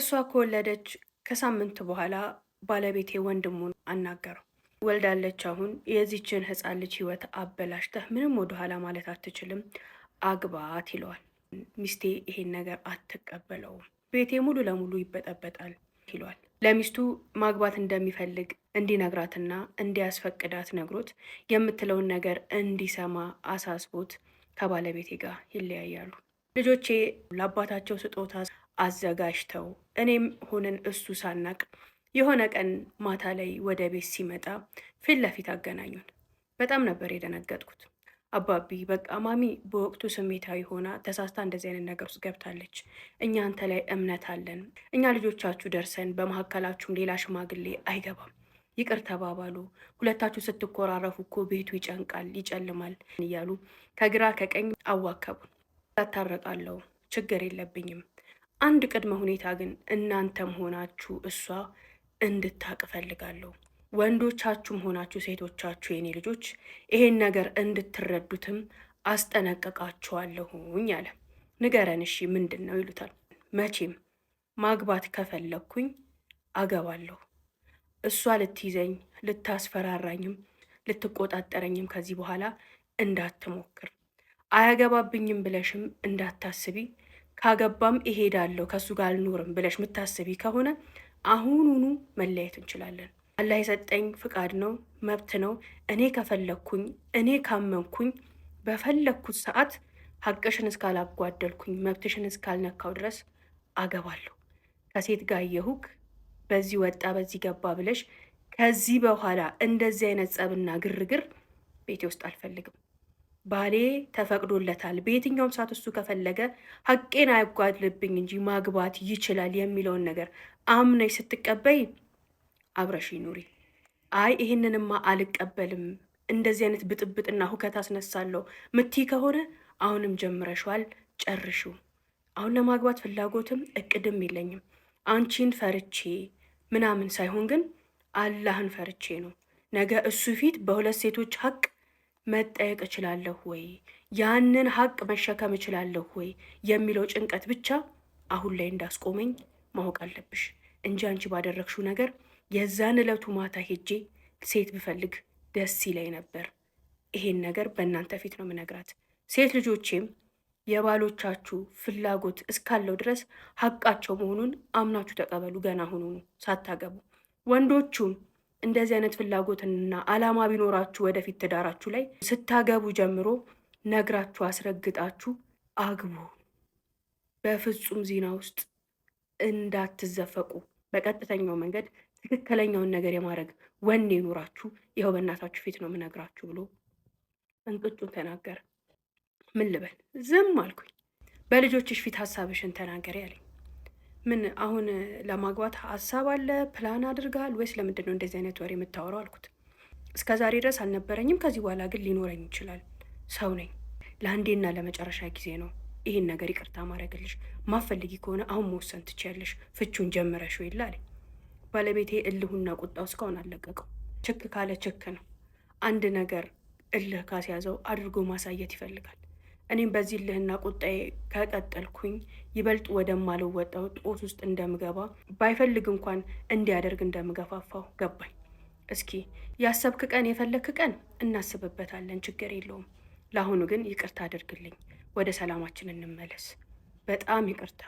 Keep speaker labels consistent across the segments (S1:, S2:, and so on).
S1: እሷ ከወለደች ከሳምንት በኋላ ባለቤቴ ወንድሙን አናገረው። ወልዳለች። አሁን የዚችን ህፃን ልጅ ህይወት አበላሽተህ ምንም ወደኋላ ማለት አትችልም፣ አግባት ይለዋል። ሚስቴ ይሄን ነገር አትቀበለውም፣ ቤቴ ሙሉ ለሙሉ ይበጠበጣል ይለዋል። ለሚስቱ ማግባት እንደሚፈልግ እንዲነግራትና እንዲያስፈቅዳት ነግሮት የምትለውን ነገር እንዲሰማ አሳስቦት ከባለቤቴ ጋር ይለያያሉ። ልጆቼ ለአባታቸው ስጦታ አዘጋጅተው እኔም ሆነን እሱ ሳናቅ የሆነ ቀን ማታ ላይ ወደ ቤት ሲመጣ ፊት ለፊት አገናኙን። በጣም ነበር የደነገጥኩት። አባቢ በቃ ማሚ በወቅቱ ስሜታዊ ሆና ተሳስታ እንደዚህ አይነት ነገር ውስጥ ገብታለች። እኛ አንተ ላይ እምነት አለን። እኛ ልጆቻችሁ ደርሰን በመካከላችሁም ሌላ ሽማግሌ አይገባም። ይቅር ተባባሉ። ሁለታችሁ ስትኮራረፉ እኮ ቤቱ ይጨንቃል፣ ይጨልማል እያሉ ከግራ ከቀኝ አዋከቡን። ታረቃለሁ፣ ችግር የለብኝም። አንድ ቅድመ ሁኔታ ግን እናንተም ሆናችሁ እሷ እንድታቅ እፈልጋለሁ። ወንዶቻችሁም ሆናችሁ ሴቶቻችሁ የኔ ልጆች ይሄን ነገር እንድትረዱትም አስጠነቅቃችኋለሁኝ አለ። ንገረን እሺ ምንድን ነው ይሉታል። መቼም ማግባት ከፈለግኩኝ አገባለሁ። እሷ ልትይዘኝ ልታስፈራራኝም ልትቆጣጠረኝም ከዚህ በኋላ እንዳትሞክር። አያገባብኝም ብለሽም እንዳታስቢ። ካገባም እሄዳለሁ ከሱ ጋር አልኖርም ብለሽ ምታስቢ ከሆነ አሁኑኑ መለየት እንችላለን። አላህ የሰጠኝ ፍቃድ ነው፣ መብት ነው። እኔ ከፈለግኩኝ እኔ ካመንኩኝ በፈለግኩት ሰዓት ሀቅሽን እስካላጓደልኩኝ መብትሽን እስካልነካው ድረስ አገባለሁ። ከሴት ጋር የሁክ በዚህ ወጣ በዚህ ገባ ብለሽ ከዚህ በኋላ እንደዚህ አይነት ጸብና ግርግር ቤቴ ውስጥ አልፈልግም። ባሌ ተፈቅዶለታል። በየትኛውም ሰዓት እሱ ከፈለገ ሀቄን አያጓድልብኝ እንጂ ማግባት ይችላል የሚለውን ነገር አምነሽ ስትቀበይ አብረሽ ኑሪ። አይ ይህንንማ አልቀበልም፣ እንደዚህ አይነት ብጥብጥና ሁከት አስነሳለሁ ምቲ ከሆነ አሁንም ጀምረሽዋል፣ ጨርሹ። አሁን ለማግባት ፍላጎትም እቅድም የለኝም። አንቺን ፈርቼ ምናምን ሳይሆን ግን አላህን ፈርቼ ነው። ነገ እሱ ፊት በሁለት ሴቶች ሀቅ መጠየቅ እችላለሁ ወይ፣ ያንን ሀቅ መሸከም እችላለሁ ወይ የሚለው ጭንቀት ብቻ አሁን ላይ እንዳስቆመኝ ማወቅ አለብሽ እንጂ አንቺ ባደረግሽው ነገር የዛን ዕለቱ ማታ ሄጄ ሴት ብፈልግ ደስ ይለኝ ነበር። ይሄን ነገር በእናንተ ፊት ነው ምነግራት። ሴት ልጆቼም የባሎቻችሁ ፍላጎት እስካለው ድረስ ሀቃቸው መሆኑን አምናችሁ ተቀበሉ። ገና ሁኑኑ ሳታገቡ። ወንዶቹም እንደዚህ አይነት ፍላጎትና አላማ ቢኖራችሁ ወደፊት ትዳራችሁ ላይ ስታገቡ ጀምሮ ነግራችሁ አስረግጣችሁ አግቡ። በፍጹም ዚና ውስጥ እንዳትዘፈቁ። በቀጥተኛው መንገድ ትክክለኛውን ነገር የማድረግ ወኔ ይኖራችሁ። ይኸው በእናታችሁ ፊት ነው የምነግራችሁ ብሎ እንቅጩን ተናገረ። ምን ልበል? ዝም አልኩኝ። በልጆችሽ ፊት ሀሳብሽን ተናገሪ ያለኝ። ምን አሁን ለማግባት ሀሳብ አለ? ፕላን አድርጋል ወይስ ለምንድን ነው እንደዚህ አይነት ወሬ የምታወራው አልኩት። እስከ ዛሬ ድረስ አልነበረኝም፣ ከዚህ በኋላ ግን ሊኖረኝ ይችላል። ሰው ነኝ። ለአንዴና ለመጨረሻ ጊዜ ነው ይህን ነገር ይቅርታ ማድረግልሽ። ማፈልጊ ከሆነ አሁን መወሰን ትችያለሽ። ፍቹን ጀምረሽው የለ አለኝ። ባለቤቴ እልሁና ቁጣው እስካሁን አልለቀቀው። ችክ ካለ ችክ ነው። አንድ ነገር እልህ ካስያዘው አድርጎ ማሳየት ይፈልጋል። እኔም በዚህ እልህና ቁጣዬ ከቀጠልኩኝ ይበልጥ ወደማልወጣው ጦስ ውስጥ እንደምገባ ባይፈልግ እንኳን እንዲያደርግ እንደምገፋፋው ገባኝ። እስኪ ያሰብክ ቀን የፈለክ ቀን እናስብበታለን፣ ችግር የለውም። ለአሁኑ ግን ይቅርታ አድርግልኝ፣ ወደ ሰላማችን እንመለስ። በጣም ይቅርታ።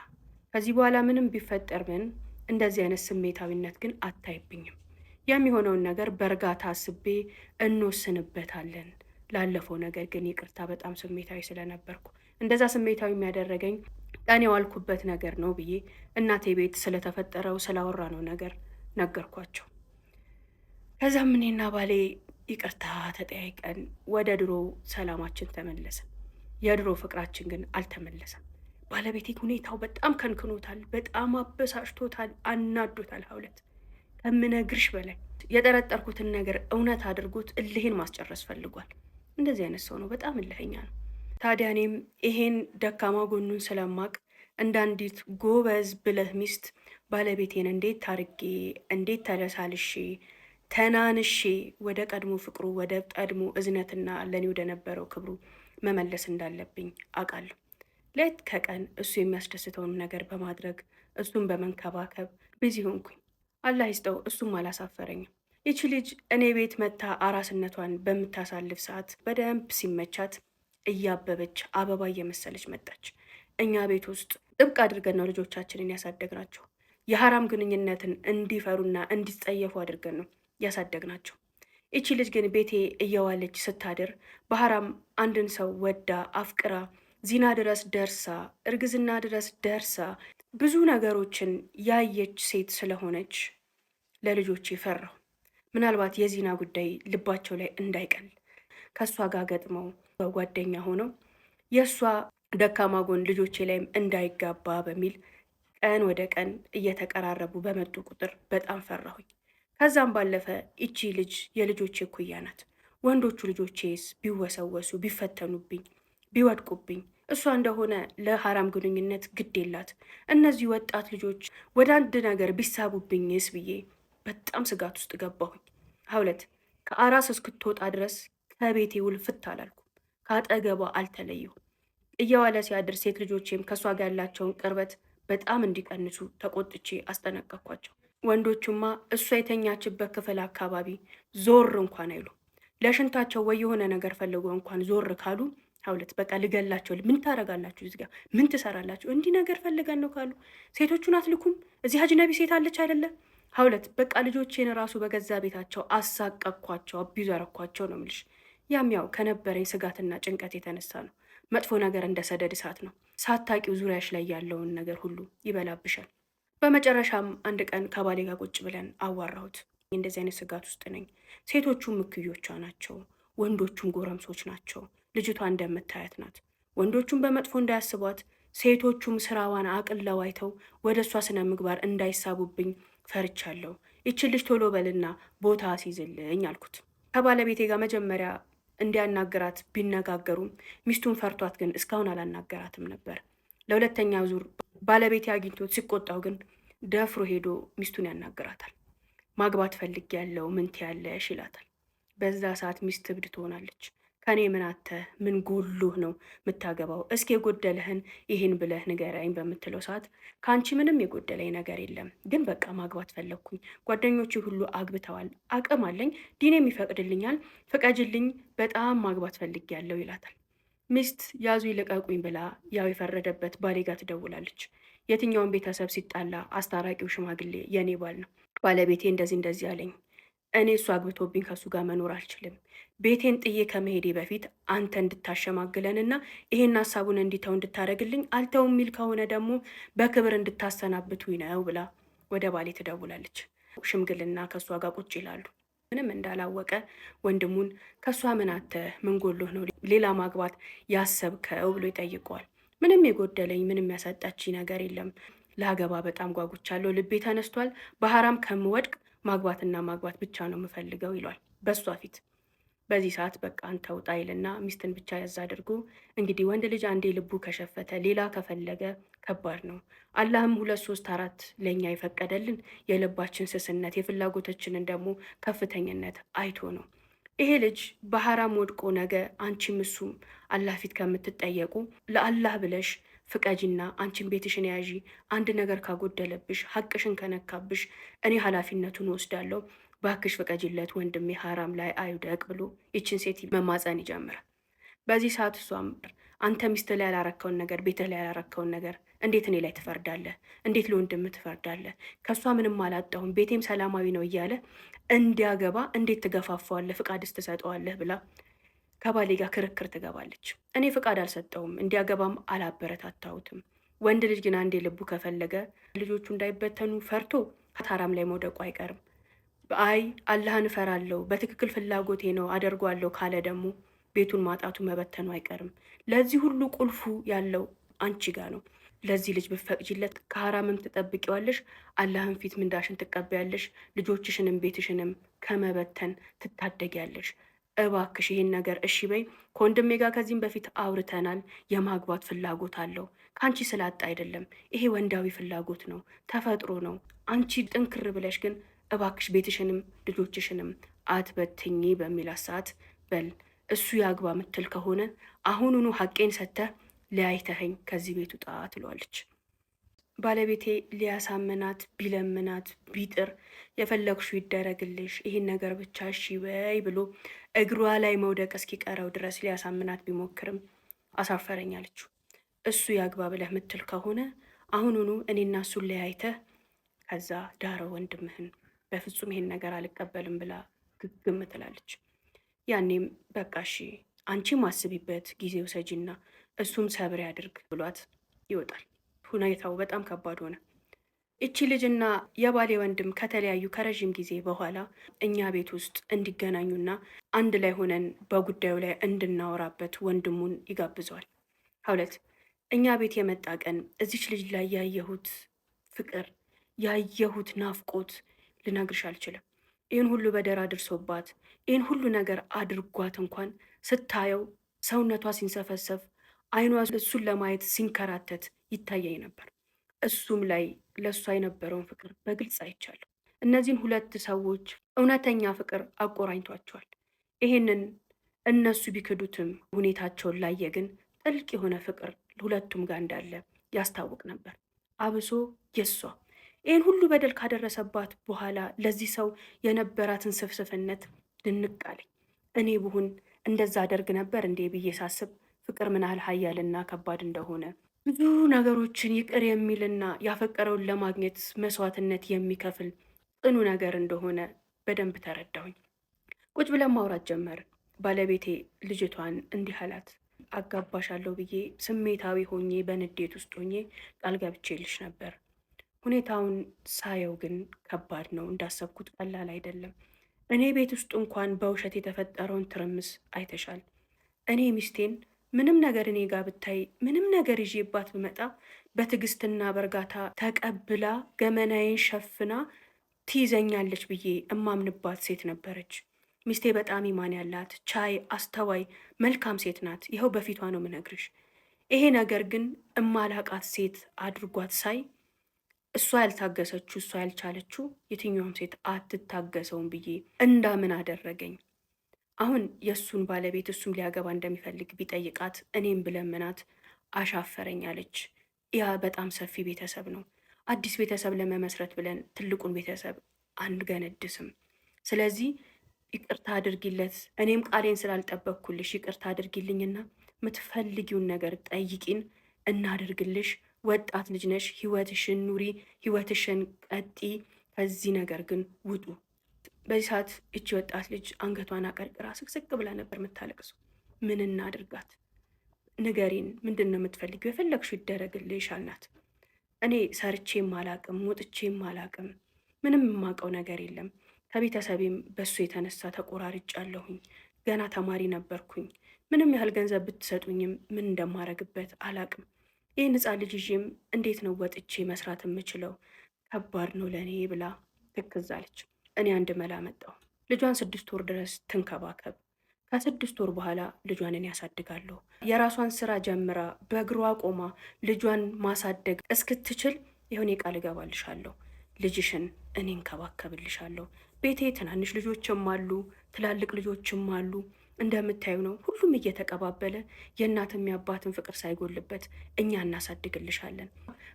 S1: ከዚህ በኋላ ምንም ቢፈጠር ምን እንደዚህ አይነት ስሜታዊነት ግን አታይብኝም። የሚሆነውን ነገር በእርጋታ አስቤ እንወስንበታለን። ላለፈው ነገር ግን ይቅርታ፣ በጣም ስሜታዊ ስለነበርኩ እንደዛ ስሜታዊ የሚያደረገኝ ቀን የዋልኩበት ነገር ነው ብዬ እናቴ ቤት ስለተፈጠረው ስላወራ ነው ነገር ነገርኳቸው። ከዛም እኔና ባሌ ይቅርታ ተጠያይቀን ወደ ድሮ ሰላማችን ተመለሰ። የድሮ ፍቅራችን ግን አልተመለሰም። ባለቤቴ ሁኔታው በጣም ከንክኖታል፣ በጣም አበሳጭቶታል፣ አናዶታል። ሀውለት ከምነግርሽ በላይ የጠረጠርኩትን ነገር እውነት አድርጎት እልሄን ማስጨረስ ፈልጓል። እንደዚህ አይነት ሰው ነው፣ በጣም እልህኛ ነው። ታዲያ እኔም ይሄን ደካማ ጎኑን ስለማቅ እንዳንዲት ጎበዝ ብልህ ሚስት ባለቤቴን እንዴት ታርጌ እንዴት ተለሳልሼ ተናንሼ ወደ ቀድሞ ፍቅሩ ወደ ቀድሞ እዝነትና ለኔ ወደ ነበረው ክብሩ መመለስ እንዳለብኝ አውቃለሁ። ሌት ከቀን እሱ የሚያስደስተውን ነገር በማድረግ እሱን በመንከባከብ ቢዚ ሆንኩኝ። አላህ ይስጠው፣ እሱም አላሳፈረኝም። ይቺ ልጅ እኔ ቤት መታ አራስነቷን በምታሳልፍ ሰዓት በደንብ ሲመቻት እያበበች አበባ እየመሰለች መጣች። እኛ ቤት ውስጥ ጥብቅ አድርገን ነው ልጆቻችንን ያሳደግናቸው። የሐራም ግንኙነትን እንዲፈሩና እንዲጸየፉ አድርገን ነው ያሳደግናቸው። ይቺ ልጅ ግን ቤቴ እየዋለች ስታድር በሐራም አንድን ሰው ወዳ አፍቅራ ዚና ድረስ ደርሳ እርግዝና ድረስ ደርሳ ብዙ ነገሮችን ያየች ሴት ስለሆነች ለልጆቼ ፈራሁ። ምናልባት የዚና ጉዳይ ልባቸው ላይ እንዳይቀል ከእሷ ጋር ገጥመው ጓደኛ ሆነው የእሷ ደካማ ጎን ልጆቼ ላይም እንዳይጋባ በሚል ቀን ወደ ቀን እየተቀራረቡ በመጡ ቁጥር በጣም ፈራሁኝ። ከዛም ባለፈ ይቺ ልጅ የልጆቼ እኩያ ናት። ወንዶቹ ልጆቼስ ቢወሰወሱ፣ ቢፈተኑብኝ፣ ቢወድቁብኝ እሷ እንደሆነ ለሐራም ግንኙነት ግድ የላት። እነዚህ ወጣት ልጆች ወደ አንድ ነገር ቢሳቡብኝስ ብዬ በጣም ስጋት ውስጥ ገባሁኝ። ሀውለት ከአራስ እስክትወጣ ድረስ ከቤቴ ውልፍት አላልኩም። ከአጠገቧ አልተለየሁም። እየዋለ ሲያድር ሴት ልጆቼም ከእሷ ጋር ያላቸውን ቅርበት በጣም እንዲቀንሱ ተቆጥቼ አስጠነቀቅኳቸው። ወንዶቹማ እሷ የተኛችበት ክፍል አካባቢ ዞር እንኳን አይሉ። ለሽንታቸው ወይ የሆነ ነገር ፈልጎ እንኳን ዞር ካሉ ሀውለት በቃ ልገላቸው። ምን ታረጋላችሁ? እዚጋ ምን ትሰራላችሁ? እንዲህ ነገር ፈልገን ነው ካሉ ሴቶቹን አትልኩም? እዚህ አጅነቢ ሴት አለች አይደለም? ሀውለት በቃ ልጆቼን ራሱ በገዛ ቤታቸው አሳቀቅኳቸው፣ አቢዙ ያረኳቸው ነው የምልሽ። ያም ያው ከነበረኝ ስጋትና ጭንቀት የተነሳ ነው። መጥፎ ነገር እንደ ሰደድ እሳት ነው። ሳታቂው ዙሪያሽ ላይ ያለውን ነገር ሁሉ ይበላብሻል። በመጨረሻም አንድ ቀን ከባሌ ጋር ቁጭ ብለን አዋራሁት። እንደዚህ አይነት ስጋት ውስጥ ነኝ። ሴቶቹም እኩዮቿ ናቸው፣ ወንዶቹም ጎረምሶች ናቸው። ልጅቷ እንደምታያት ናት። ወንዶቹም በመጥፎ እንዳያስቧት፣ ሴቶቹም ስራዋን አቅለው አይተው ወደ እሷ ስነ ምግባር እንዳይሳቡብኝ ፈርቻለሁ። ይችን ልጅ ቶሎ በልና ቦታ አስይዝልኝ አልኩት። ከባለቤቴ ጋር መጀመሪያ እንዲያናገራት ቢነጋገሩም ሚስቱን ፈርቷት ግን እስካሁን አላናገራትም ነበር። ለሁለተኛ ዙር ባለቤቴ አግኝቶት ሲቆጣው ግን ደፍሮ ሄዶ ሚስቱን ያናግራታል። ማግባት ፈልጌያለሁ ምን ትያለሽ ይላታል። በዛ ሰዓት ሚስት እብድ ትሆናለች። ከኔ ምን አተህ ምን ጎሎህ ነው የምታገባው? እስኪ የጎደለህን ይህን ብለህ ንገረኝ በምትለው ሰዓት ከአንቺ ምንም የጎደለኝ ነገር የለም፣ ግን በቃ ማግባት ፈለግኩኝ። ጓደኞቹ ሁሉ አግብተዋል፣ አቅም አለኝ፣ ዲኔም ይፈቅድልኛል፣ ፍቀጅልኝ፣ በጣም ማግባት ፈልጌያለሁ ይላታል። ሚስት ያዙ ይልቀቁኝ ብላ ያው የፈረደበት ባሌ ጋር ትደውላለች። የትኛውን ቤተሰብ ሲጣላ አስታራቂው ሽማግሌ የኔ ባል ነው። ባለቤቴ እንደዚህ አለኝ። እኔ እሱ አግብቶብኝ ከእሱ ጋር መኖር አልችልም። ቤቴን ጥዬ ከመሄዴ በፊት አንተ እንድታሸማግለንና ይሄን ሀሳቡን እንዲተው እንድታደርግልኝ፣ አልተው የሚል ከሆነ ደግሞ በክብር እንድታሰናብቱኝ ነው ብላ ወደ ባሌ ትደውላለች። ሽምግልና ከእሷ ጋር ቁጭ ይላሉ። ምንም እንዳላወቀ ወንድሙን ከእሷ ምን አተህ ምን ጎሎህ ነው ሌላ ማግባት ያሰብከው ብሎ ይጠይቀዋል። ምንም የጎደለኝ ምንም ያሳጣች ነገር የለም። ለአገባ በጣም ጓጉቻለሁ። ልቤ ተነስቷል። በሐራም ከምወድቅ ማግባትና ማግባት ብቻ ነው የምፈልገው ይሏል በእሷ ፊት። በዚህ ሰዓት በቃ አንተ ውጣ ይልና ሚስትን ብቻ ያዝ አድርጎ እንግዲህ ወንድ ልጅ አንዴ ልቡ ከሸፈተ ሌላ ከፈለገ ከባድ ነው። አላህም 2 3 4 ለእኛ የፈቀደልን የልባችን ስስነት የፍላጎቶችንን ደግሞ ከፍተኝነት አይቶ ነው። ይሄ ልጅ በሐራም ወድቆ ነገ አንቺም እሱም አላህ ፊት ከምትጠየቁ ለአላህ ብለሽ ፍቀጂና አንቺን ቤትሽን ያዢ። አንድ ነገር ካጎደለብሽ ሀቅሽን ከነካብሽ እኔ ኃላፊነቱን ወስዳለሁ። ባክሽ ፍቀጂለት ወንድሜ ሐራም ላይ አይውደቅ ብሎ ይችን ሴት መማፀን ይጀምራል። በዚህ ሰዓት እሷም አንተ ሚስት ላይ ያላረከውን ነገር ቤትህ ላይ ያላረከውን ነገር እንዴት እኔ ላይ ትፈርዳለህ? እንዴት ለወንድም ትፈርዳለህ? ከእሷ ምንም አላጣሁም፣ ቤቴም ሰላማዊ ነው እያለ እንዲያገባ እንዴት ትገፋፋዋለህ? ፍቃድስ ትሰጠዋለህ? ብላ ከባሌ ጋር ክርክር ትገባለች። እኔ ፍቃድ አልሰጠውም፣ እንዲያገባም አላበረታታሁትም። ወንድ ልጅ ግን አንዴ ልቡ ከፈለገ ልጆቹ እንዳይበተኑ ፈርቶ ሐራም ላይ መውደቁ አይቀርም። አይ አላህን እፈራለሁ በትክክል ፍላጎቴ ነው አደርጓለሁ ካለ ደግሞ ቤቱን ማጣቱ መበተኑ አይቀርም። ለዚህ ሁሉ ቁልፉ ያለው አንቺ ጋ ነው። ለዚህ ልጅ ብፈቅጂለት ከሐራምም ትጠብቂዋለሽ፣ አላህን ፊት ምንዳሽን ትቀበያለሽ፣ ልጆችሽንም ቤትሽንም ከመበተን ትታደጊያለሽ። እባክሽ ይህን ነገር እሺ በይ። ከወንድሜ ጋር ከዚህም በፊት አውርተናል። የማግባት ፍላጎት አለው። ከአንቺ ስላጣ አይደለም። ይሄ ወንዳዊ ፍላጎት ነው፣ ተፈጥሮ ነው። አንቺ ጥንክር ብለሽ ግን እባክሽ ቤትሽንም ልጆችሽንም አትበትኝ በሚላት ሰዓት በል እሱ ያግባ ምትል ከሆነ አሁኑኑ ሀቄን ሰተህ ለያይተኸኝ ከዚህ ቤት ውጣ ትለዋለች። ባለቤቴ ሊያሳምናት ቢለምናት ቢጥር የፈለግሹ ይደረግልሽ፣ ይህን ነገር ብቻ እሺ በይ ብሎ እግሯ ላይ መውደቅ እስኪቀረው ድረስ ሊያሳምናት ቢሞክርም አሳፈረኝ አለችው። እሱ ያግባ ብለህ ምትል ከሆነ አሁኑኑ እኔና እሱን ለያይተህ ከዛ ዳረው ወንድምህን፣ በፍጹም ይሄን ነገር አልቀበልም ብላ ግግም ትላለች። ያኔም በቃ እሺ አንቺም አስቢበት ጊዜ ውሰጂና እሱም ሰብር ያድርግ ብሏት ይወጣል። ሁኔታው በጣም ከባድ ሆነ። እቺ ልጅና የባሌ ወንድም ከተለያዩ ከረዥም ጊዜ በኋላ እኛ ቤት ውስጥ እንዲገናኙና አንድ ላይ ሆነን በጉዳዩ ላይ እንድናወራበት ወንድሙን ይጋብዘዋል። ሀውለት እኛ ቤት የመጣ ቀን እዚች ልጅ ላይ ያየሁት ፍቅር ያየሁት ናፍቆት ልነግርሽ አልችልም። ይህን ሁሉ በደራ አድርሶባት ይህን ሁሉ ነገር አድርጓት እንኳን ስታየው ሰውነቷ ሲንሰፈሰፍ አይኗ እሱን ለማየት ሲንከራተት ይታየኝ ነበር። እሱም ላይ ለእሷ የነበረውን ፍቅር በግልጽ አይቻለሁ። እነዚህን ሁለት ሰዎች እውነተኛ ፍቅር አቆራኝቷቸዋል። ይሄንን እነሱ ቢክዱትም ሁኔታቸውን ላየ ግን ጥልቅ የሆነ ፍቅር ሁለቱም ጋር እንዳለ ያስታውቅ ነበር። አብሶ የሷ ይህን ሁሉ በደል ካደረሰባት በኋላ ለዚህ ሰው የነበራትን ስፍስፍነት ድንቅ አለኝ። እኔ ብሁን እንደዛ አደርግ ነበር እንዴ ብዬ ሳስብ ፍቅር ምን ያህል ኃያልና ከባድ እንደሆነ ብዙ ነገሮችን ይቅር የሚልና ያፈቀረውን ለማግኘት መስዋዕትነት የሚከፍል ጽኑ ነገር እንደሆነ በደንብ ተረዳሁኝ። ቁጭ ብለን ማውራት ጀመርን። ባለቤቴ ልጅቷን እንዲህ አላት፣ አጋባሻለሁ ብዬ ስሜታዊ ሆኜ በንዴት ውስጥ ሆኜ ቃል ገብቼልሽ ነበር። ሁኔታውን ሳየው ግን ከባድ ነው፣ እንዳሰብኩት ቀላል አይደለም። እኔ ቤት ውስጥ እንኳን በውሸት የተፈጠረውን ትርምስ አይተሻል። እኔ ሚስቴን ምንም ነገር እኔ ጋር ብታይ ምንም ነገር ይዤባት ብመጣ በትዕግስትና በእርጋታ ተቀብላ ገመናዬን ሸፍና ትይዘኛለች ብዬ እማምንባት ሴት ነበረች። ሚስቴ በጣም ኢማን ያላት ቻይ፣ አስተዋይ፣ መልካም ሴት ናት። ይኸው በፊቷ ነው ምነግርሽ። ይሄ ነገር ግን እማላቃት ሴት አድርጓት ሳይ እሷ ያልታገሰችው እሷ ያልቻለችው የትኛውም ሴት አትታገሰውም ብዬ እንዳምን አደረገኝ። አሁን የእሱን ባለቤት እሱም ሊያገባ እንደሚፈልግ ቢጠይቃት እኔም ብለምናት አሻፈረኝ አለች። ያ በጣም ሰፊ ቤተሰብ ነው። አዲስ ቤተሰብ ለመመስረት ብለን ትልቁን ቤተሰብ አንገነድስም። ስለዚህ ይቅርታ አድርጊለት፣ እኔም ቃሌን ስላልጠበቅኩልሽ ይቅርታ አድርጊልኝና የምትፈልጊውን ነገር ጠይቂን፣ እናድርግልሽ። ወጣት ልጅ ነሽ፣ ህይወትሽን ኑሪ፣ ህይወትሽን ቀጢ፣ ከዚህ ነገር ግን ውጡ። በዚህ ሰዓት እቺ ወጣት ልጅ አንገቷን አቀርቅራ ስቅስቅ ብላ ነበር የምታለቅሰው። ምን እናድርጋት? ንገሪን፣ ምንድን ነው የምትፈልጊው? የፈለግሽው ይደረግልሽ አልናት። እኔ ሰርቼም አላቅም ወጥቼም አላቅም፣ ምንም የማውቀው ነገር የለም። ከቤተሰቤም በሱ የተነሳ ተቆራርጫለሁኝ። ገና ተማሪ ነበርኩኝ። ምንም ያህል ገንዘብ ብትሰጡኝም ምን እንደማረግበት አላቅም። ይህን ሕፃን ልጅ ይዤም እንዴት ነው ወጥቼ መስራት የምችለው? ከባድ ነው ለእኔ ብላ ትክዛለች። እኔ አንድ መላ መጣሁ። ልጇን 6 ወር ድረስ ትንከባከብ። ከ6 ወር በኋላ ልጇን እኔ ያሳድጋለሁ። የራሷን ስራ ጀምራ በእግሯ ቆማ ልጇን ማሳደግ እስክትችል ይሁን ቃል እገባልሻለሁ። ልጅሽን እኔ እንከባከብልሻለሁ። ቤቴ ትናንሽ ልጆችም አሉ፣ ትላልቅ ልጆችም አሉ። እንደምታዩ ነው። ሁሉም እየተቀባበለ የእናትም የአባትን ፍቅር ሳይጎልበት እኛ እናሳድግልሻለን።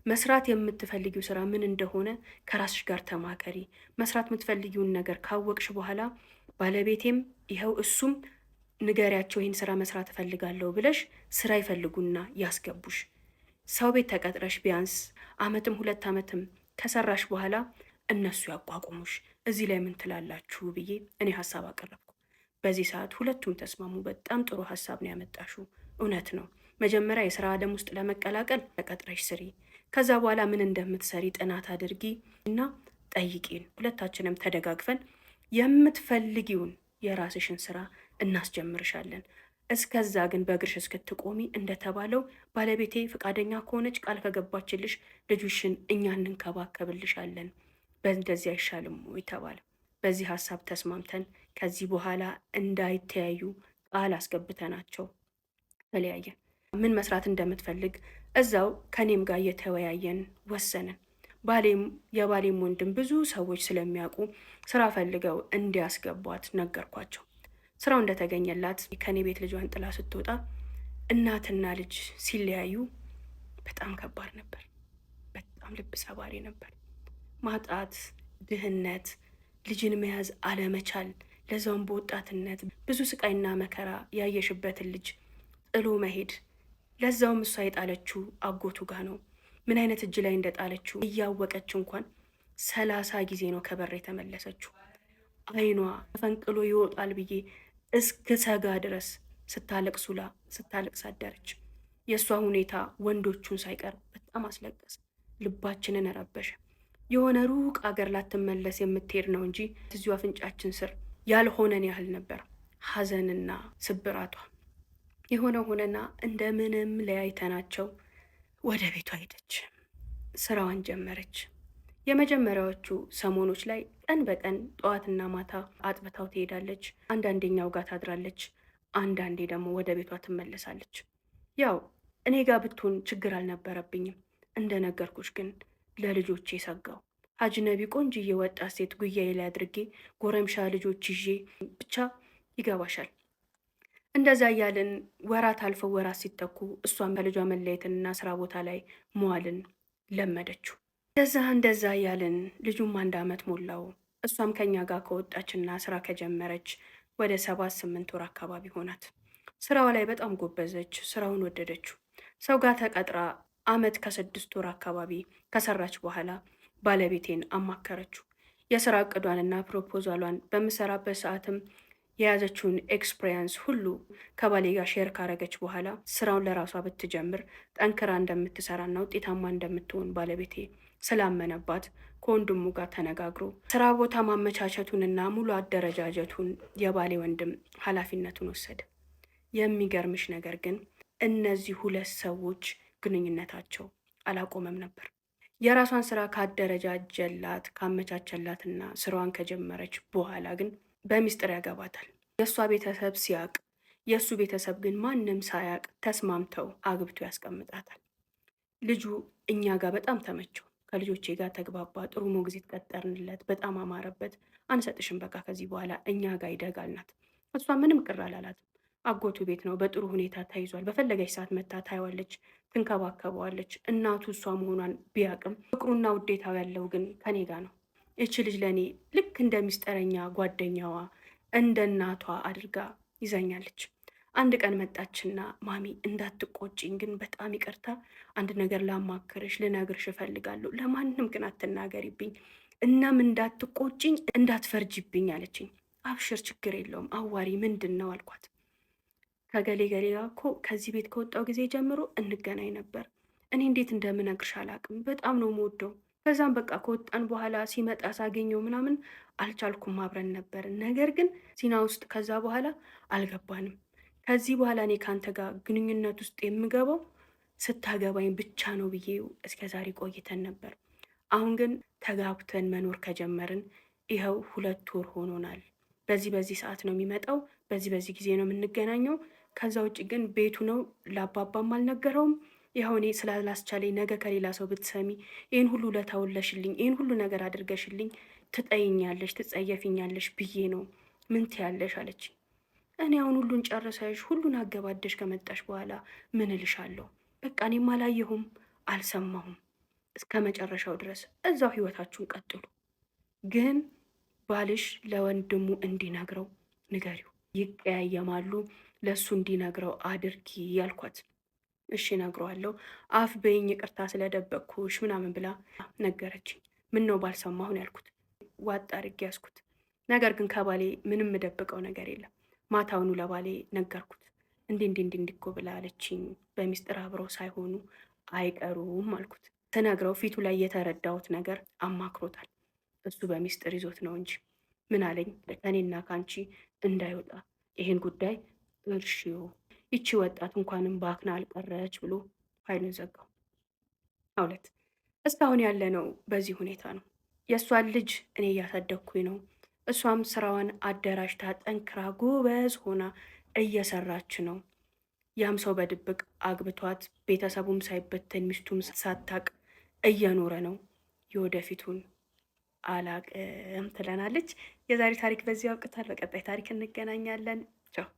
S1: መስራት የምትፈልጊው ስራ ምን እንደሆነ ከራስሽ ጋር ተማከሪ። መስራት የምትፈልጊውን ነገር ካወቅሽ በኋላ ባለቤቴም ይኸው እሱም ንገሪያቸው ይህን ስራ መስራት እፈልጋለሁ ብለሽ ስራ ይፈልጉና ያስገቡሽ። ሰው ቤት ተቀጥረሽ ቢያንስ አመትም 2 ዓመትም ከሰራሽ በኋላ እነሱ ያቋቁሙሽ። እዚህ ላይ ምን ትላላችሁ ብዬ እኔ ሀሳብ አቀረብኩ። በዚህ ሰዓት ሁለቱም ተስማሙ። በጣም ጥሩ ሀሳብ ነው ያመጣሽው። እውነት ነው። መጀመሪያ የስራ ዓለም ውስጥ ለመቀላቀል ተቀጥረሽ ስሪ። ከዛ በኋላ ምን እንደምትሰሪ ጥናት አድርጊ እና ጠይቂን። ሁለታችንም ተደጋግፈን የምትፈልጊውን የራስሽን ስራ እናስጀምርሻለን። እስከዛ ግን በእግርሽ እስክትቆሚ እንደተባለው ባለቤቴ ፈቃደኛ ከሆነች ቃል ከገባችልሽ ልጁሽን እኛ እንንከባከብልሻለን። በእንደዚህ አይሻልም ወይ ተባለ። በዚህ ሀሳብ ተስማምተን ከዚህ በኋላ እንዳይተያዩ ቃል አስገብተናቸው ተለያየን። ምን መስራት እንደምትፈልግ እዛው ከኔም ጋር እየተወያየን ወሰንን። የባሌም ወንድም ብዙ ሰዎች ስለሚያውቁ ስራ ፈልገው እንዲያስገቧት ነገርኳቸው። ስራው እንደተገኘላት ከኔ ቤት ልጇን ጥላ ስትወጣ እናትና ልጅ ሲለያዩ በጣም ከባድ ነበር። በጣም በጣም ልብ ሰባሪ ነበር። ማጣት፣ ድህነት፣ ልጅን መያዝ አለመቻል፣ ለዛውም በወጣትነት ብዙ ስቃይና መከራ ያየሽበትን ልጅ ጥሎ መሄድ፣ ለዛውም እሷ የጣለችው አጎቱ ጋር ነው። ምን አይነት እጅ ላይ እንደጣለችው እያወቀች እንኳን 30 ጊዜ ነው ከበር የተመለሰችው። አይኗ ፈንቅሎ ይወጣል ብዬ እስክሰጋ ድረስ ስታለቅስ አደረች። የእሷ ሁኔታ ወንዶቹን ሳይቀር በጣም አስለቀሰ፣ ልባችንን ረበሸ። የሆነ ሩቅ አገር ላትመለስ የምትሄድ ነው እንጂ እዚሁ አፍንጫችን ስር ያልሆነን ያህል ነበር ሐዘንና ስብራቷ። የሆነ ሆነና እንደምንም ለያይተናቸው ወደ ቤቷ ሄደች፣ ስራዋን ጀመረች። የመጀመሪያዎቹ ሰሞኖች ላይ ቀን በቀን ጠዋትና ማታ አጥብታው ትሄዳለች። አንዳንዴኛው ጋር ታድራለች፣ አንዳንዴ ደግሞ ወደ ቤቷ ትመለሳለች። ያው እኔ ጋር ብትሆን ችግር አልነበረብኝም። እንደነገርኩሽ ግን ለልጆቼ ሰጋው። አጅነቢ ቆንጅዬ ወጣት ሴት ጉያዬ ላይ አድርጌ ጎረምሻ ልጆች ይዤ ብቻ ይገባሻል። እንደዛ እያልን ወራት አልፈው ወራት ሲተኩ እሷም ከልጇ መለየትንና ስራ ቦታ ላይ መዋልን ለመደችው። እንደዛ እያልን ልጁም 1 ዓመት ሞላው። እሷም ከኛ ጋር ከወጣችና ስራ ከጀመረች ወደ 7-8 ወር አካባቢ ሆናት። ስራዋ ላይ በጣም ጎበዘች፣ ስራውን ወደደችው። ሰው ጋር ተቀጥራ ዓመት ከ6 ወር አካባቢ ከሰራች በኋላ ባለቤቴን አማከረችው። የስራ እቅዷንና ፕሮፖዛሏን በምሰራበት ሰዓትም የያዘችውን ኤክስፔሪንስ ሁሉ ከባሌ ጋር ሼር ካረገች በኋላ ስራውን ለራሷ ብትጀምር ጠንክራ እንደምትሰራና ውጤታማ እንደምትሆን ባለቤቴ ስላመነባት ከወንድሙ ጋር ተነጋግሮ ስራ ቦታ ማመቻቸቱንና ሙሉ አደረጃጀቱን የባሌ ወንድም ኃላፊነቱን ወሰደ። የሚገርምሽ ነገር ግን እነዚህ 2 ሰዎች ግንኙነታቸው አላቆመም ነበር። የራሷን ስራ ካደረጃጀላት ካመቻቸላትና ስራዋን ከጀመረች በኋላ ግን በሚስጥር ያገባታል። የእሷ ቤተሰብ ሲያቅ፣ የእሱ ቤተሰብ ግን ማንም ሳያቅ ተስማምተው አግብቶ ያስቀምጣታል። ልጁ እኛ ጋር በጣም ተመቸው። ከልጆቼ ጋር ተግባባ። ጥሩ ሞግዚት ቀጠርንለት። በጣም አማረበት። አንሰጥሽም፣ በቃ ከዚህ በኋላ እኛ ጋር ይደጋልናት። እሷ ምንም ቅር አላላትም። አጎቱ ቤት ነው፣ በጥሩ ሁኔታ ተይዟል። በፈለገች ሰዓት መታ ታየዋለች፣ ትንከባከበዋለች። እናቱ እሷ መሆኗን ቢያቅም ፍቅሩና ውዴታው ያለው ግን ከኔ ጋር ነው። ይቺ ልጅ ለእኔ ልክ እንደ ሚስጥረኛ ጓደኛዋ እንደ እናቷ አድርጋ ይዛኛለች። አንድ ቀን መጣችና ማሚ እንዳትቆጭኝ ግን በጣም ይቅርታ፣ አንድ ነገር ላማክርሽ ልነግርሽ እፈልጋለሁ። ለማንም ግን አትናገሪብኝ፣ እናም እንዳትቆጭኝ እንዳትፈርጅብኝ አለችኝ። አብሽር ችግር የለውም አዋሪ፣ ምንድን ነው አልኳት። ከገሌ ገሌ ጋር እኮ ከዚህ ቤት ከወጣው ጊዜ ጀምሮ እንገናኝ ነበር። እኔ እንዴት እንደምነግርሽ አላቅም፣ በጣም ነው የምወደው። ከዛም በቃ ከወጣን በኋላ ሲመጣ ሳገኘው ምናምን አልቻልኩም፣ አብረን ነበር። ነገር ግን ሲና ውስጥ ከዛ በኋላ አልገባንም። ከዚህ በኋላ እኔ ከአንተ ጋር ግንኙነት ውስጥ የምገባው ስታገባኝ ብቻ ነው ብዬ እስከ ዛሬ ቆይተን ነበር። አሁን ግን ተጋብተን መኖር ከጀመርን ይኸው 2 ወር ሆኖናል። በዚህ ሰዓት ነው የሚመጣው፣ በዚህ ጊዜ ነው የምንገናኘው። ከዛ ውጭ ግን ቤቱ ነው፣ ለአባባም አልነገረውም። ይኸው እኔ ስላላስቻለኝ ነገ ከሌላ ሰው ብትሰሚ ይህን ሁሉ ለታውለሽልኝ፣ ይህን ሁሉ ነገር አድርገሽልኝ ትጠይኛለሽ፣ ትጸየፊኛለሽ ብዬ ነው። ምን ትያለሽ አለች። እኔ አሁን ሁሉን ጨርሰሽ ሁሉን አገባደሽ ከመጣሽ በኋላ ምን እልሻለሁ? በቃ እኔም አላየሁም አልሰማሁም። እስከ መጨረሻው ድረስ እዛው ህይወታችሁን ቀጥሉ። ግን ባልሽ ለወንድሙ እንዲነግረው ንገሪው። ይቀያየማሉ፣ ለእሱ እንዲነግረው አድርጊ ያልኳት። እሺ እነግረዋለሁ፣ አፍ በይኝ ይቅርታ ስለደበቅኩሽ ምናምን ብላ ነገረችኝ። ምን ነው ባልሰማሁን ያልኩት፣ ዋጥ አድርጌ ያዝኩት። ነገር ግን ከባሌ ምንም የምደብቀው ነገር የለም። ማታውኑ ለባሌ ነገርኩት። እንዲህ እኮ ብላ አለችኝ። በሚስጥር አብረው ሳይሆኑ አይቀሩም አልኩት። ስነግረው ፊቱ ላይ የተረዳሁት ነገር አማክሮታል። እሱ በሚስጥር ይዞት ነው እንጂ ምን አለኝ፣ ከእኔና ከአንቺ እንዳይወጣ ይሄን ጉዳይ እርሺው፣ ይቺ ወጣት እንኳንም በአክና አልቀረች ብሎ ኃይሉን ዘጋው። 2 እስካሁን ያለ ነው በዚህ ሁኔታ ነው። የእሷን ልጅ እኔ እያሳደግኩኝ ነው። እሷም ስራዋን አደራጅታ ጠንክራ ጎበዝ ሆና እየሰራች ነው። ያም ሰው በድብቅ አግብቷት ቤተሰቡም ሳይበተን ሚስቱም ሳታቅ እየኖረ ነው። የወደፊቱን አላቅም ትለናለች። የዛሬ ታሪክ በዚህ ያብቅታል። በቀጣይ ታሪክ እንገናኛለን። ቻው።